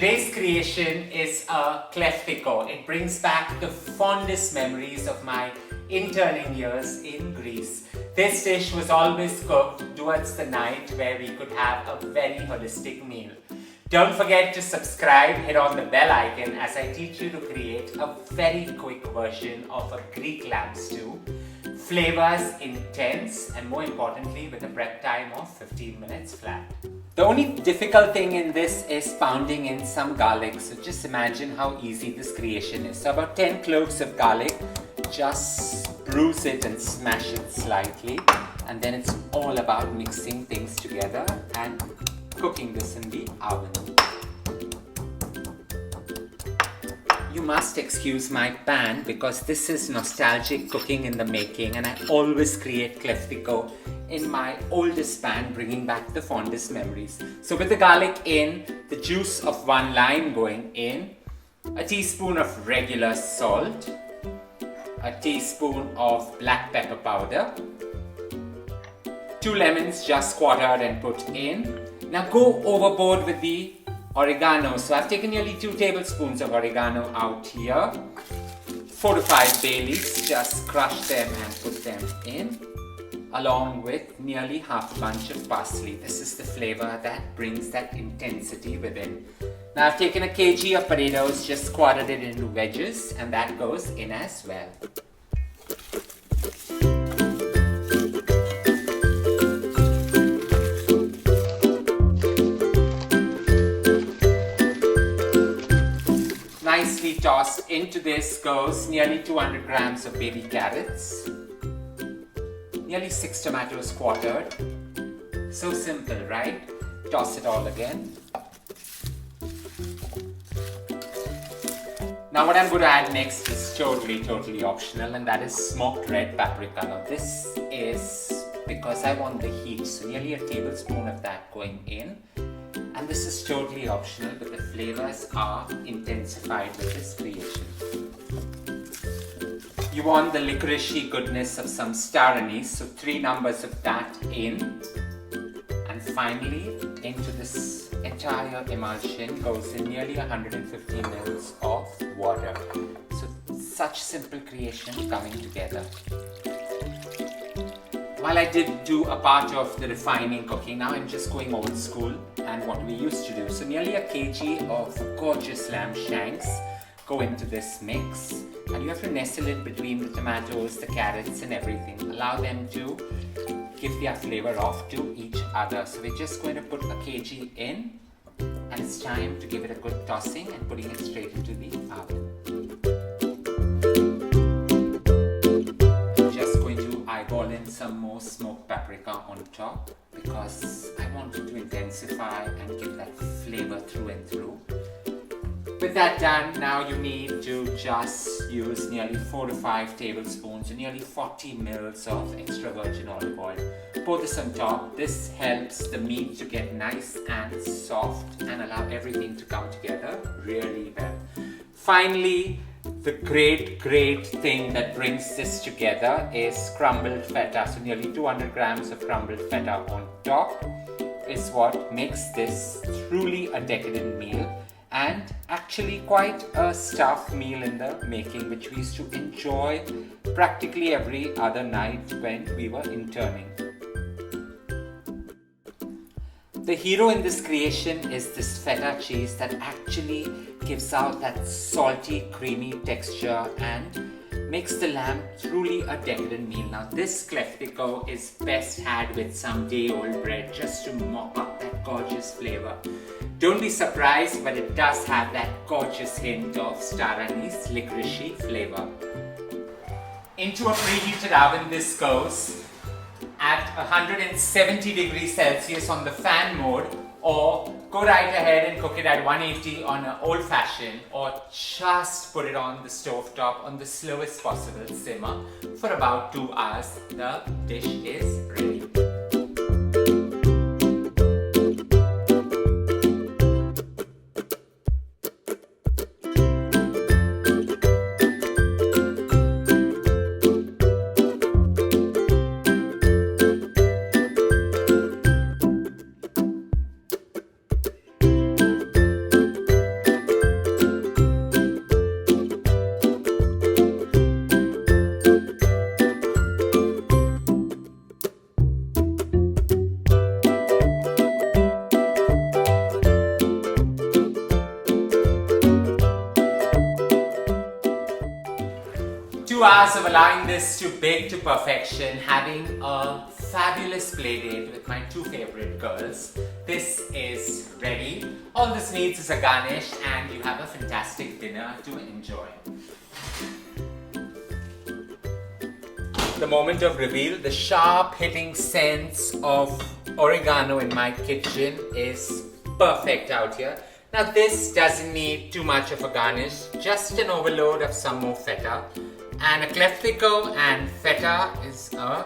Today's creation is a kleftiko. It brings back the fondest memories of my interning years in Greece. This dish was always cooked towards the night where we could have a very holistic meal. Don't forget to subscribe, hit on the bell icon as I teach you to create a very quick version of a Greek lamb stew. Flavors intense and more importantly with a prep time of 15 minutes flat. The only difficult thing in this is pounding in some garlic, so just imagine how easy this creation is. So about 10 cloves of garlic, just bruise it and smash it slightly, and then it's all about mixing things together and cooking this in the oven. You must excuse my pan because this is nostalgic cooking in the making, and I always create kleftiko in my oldest pan, bringing back the fondest memories. So with the garlic in, the juice of 1 lime going in, a teaspoon of regular salt, a teaspoon of black pepper powder, 2 lemons just quartered and put in. Now go overboard with the oregano. So I've taken nearly 2 tablespoons of oregano out here. 4 to 5 bay leaves, just crush them and put them in, along with nearly half a bunch of parsley. This is the flavor that brings that intensity within. Now I've taken a kg of potatoes, just quartered it into wedges, and that goes in as well. Nicely tossed. Into this goes nearly 200 grams of baby carrots, nearly 6 tomatoes quartered. So simple, right? Toss it all again. Now what I'm going to add next is totally optional, and that is smoked red paprika. Now this is because I want the heat, so nearly a tablespoon of that going in. And this is totally optional, but the flavors are intensified with this creation. You want the licoricey goodness of some star anise, so 3 numbers of that in. And finally, into this entire emulsion goes in nearly 150 ml of water. So such simple creation coming together. While I did do a part of the refining cooking, now I'm just going old school and what we used to do. So nearly a kg of gorgeous lamb shanks go into this mix, and you have to nestle it between the tomatoes, the carrots and everything. Allow them to give their flavor off to each other. So we're just going to put a kg in, and it's time to give it a good tossing and putting it straight into the oven. Eyeball in some more smoked paprika on top because I want it to intensify and give that flavor through and through. With that done, now you need to just use nearly 4 to 5 tablespoons or nearly 40 ml of extra virgin olive oil. Pour this on top. This helps the meat to get nice and soft and allow everything to come together really well. Finally, the great thing that brings this together is crumbled feta. So nearly 200 grams of crumbled feta on top is what makes this truly a decadent meal, and actually quite a stuffed meal in the making, which we used to enjoy practically every other night when we were interning. The hero in this creation is this feta cheese that actually gives out that salty, creamy texture and makes the lamb truly a decadent meal. Now this kleftiko is best had with some day-old bread just to mop up that gorgeous flavor. Don't be surprised, but it does have that gorgeous hint of star anise licoricey flavor. Into a preheated oven this goes at 170 degrees Celsius on the fan mode, or go right ahead and cook it at 180 on an old-fashioned, or just put it on the stove top on the slowest possible simmer for about 2 hours. The dish is ready. hours of allowing this to bake to perfection, having a fabulous play date with my two favorite girls, this is ready. All this needs is a garnish and you have a fantastic dinner to enjoy. The moment of reveal, the sharp hitting sense of oregano in my kitchen is perfect out here. Now this doesn't need too much of a garnish, just an overload of some more feta. And a cleftico and feta is a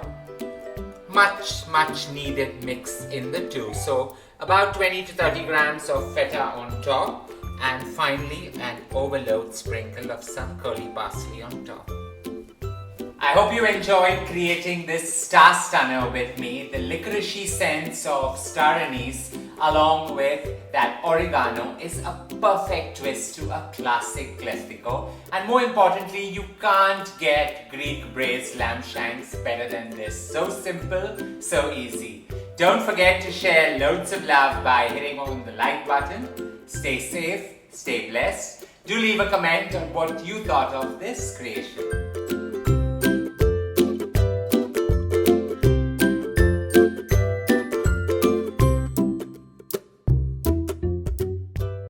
much needed mix in the two. So about 20 to 30 grams of feta on top, and finally an overload sprinkle of some curly parsley on top. I hope you enjoyed creating this star stunner with me. The licoricey sense of star anise along with that oregano is a perfect twist to a classic cleftico. And more importantly, you can't get Greek braised lamb shanks better than this. So simple, so easy. Don't forget to share loads of love by hitting on the like button. Stay safe, stay blessed. Do leave a comment on what you thought of this creation.